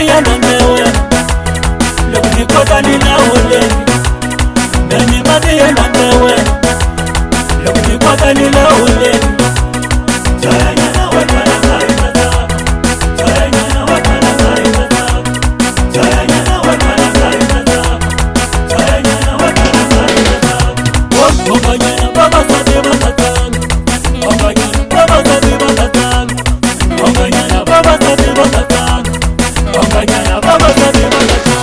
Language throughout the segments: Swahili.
ya nangewe Lokuni kota nina ule Meni mani ya nangewe Lokuni kota nina ule Chaya nyana wakana kari mazab Chaya nyana wakana kari mazab Chaya nyana wakana kari mazab Chaya nyana wakana kari mazab Oga nyana baba sadi bakatan Oga nyana baba sadi bakatan Oga nyana baba sadi bakatan Oga nyana baba sadi bakatan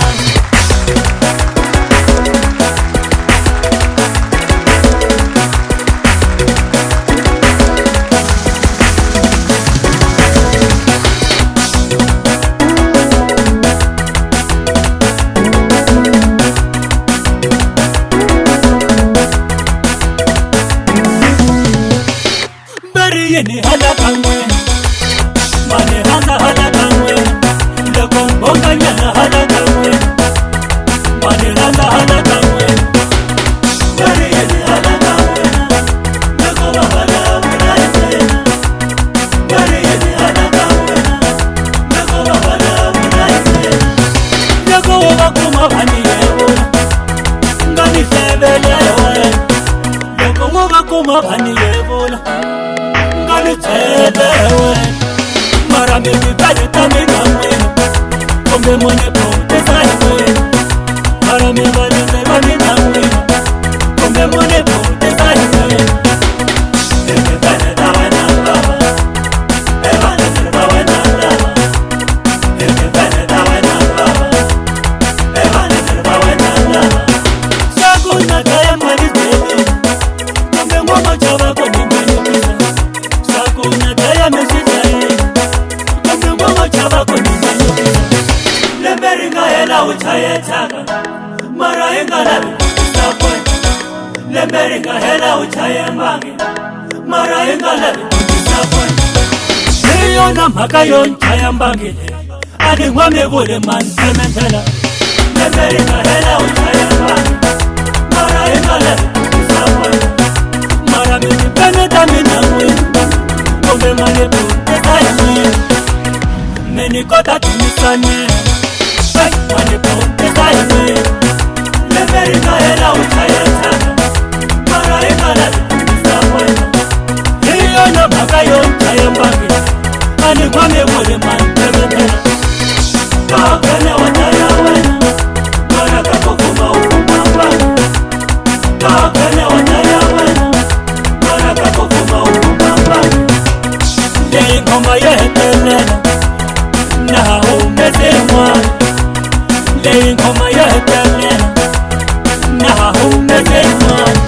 Yeni hala kangwe Mane hala kangwe Lekon bonga nyana hala kangwe Mane hala kangwe Bari yeni hala kangwe Lekon hala munaisena Bari yeni hala kangwe Lekon hala munaisena Lekon wakuma bani yewola Ngani febele yewola Lekon wakuma bani yewola Telewe Mara mimi bade tamina mwe Kombe mwone ponte sahi mwe Mara mimi bade tamina mwe Kombe mwone ponte sahi mwe Eke bade tawe na baba Eba na tawe na baba Eke bade tawe na baba Eba na tawe na baba Shaku na kaya mali tebe Kombe mwoma chava kwenye mwenye pisa Kuna daya mesitaye Kumbe mwa chava kwenye mwenye Lemberi nga hela uchaye chaka Mara inga labi Sapwe Lemberi nga hela uchaye mbangi Mara inga labi Sapwe Hiyo na maka yon chaya mbangi Adi ngwame vule man Sementela Lemberi nga hela uchaye mbangi Mara inga labi Sapwe Mara mimi peneta mina mwingi Kombe mane ponte sahi Meni kota tunisane Mane ponte sahi Lemberi nga hela uchaye chaka Mara ingala tunisapwe Hiyo na baka yon chaye mbangi Ani kwame wole man temetela Kakene wataya wena Mara kakofuma ufuma mbangi Kakene wataya wena Mara kakofuma ufuma mbangi Ngoma yetelena Na umeze mwana Ngoma yetelena Na umeze mwana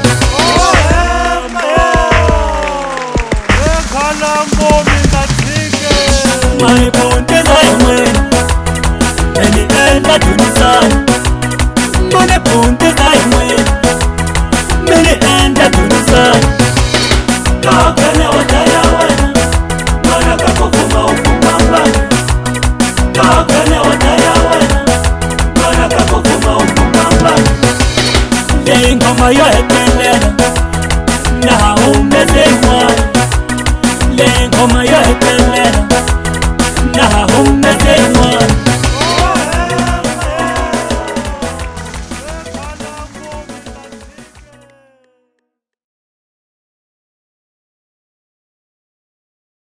Ekhala ngomi ngathike Mane ponte zayi mwena Meni enda tunisani Mane ponte zayi mwena Meni enda tunisani Kakene wataya wena Mara kakofuma ufuma mbangi Kakene wataya wena Mara kakofuma ufuma mbangi Ngoma yetelena Na umeze mwana Ngoma yetelena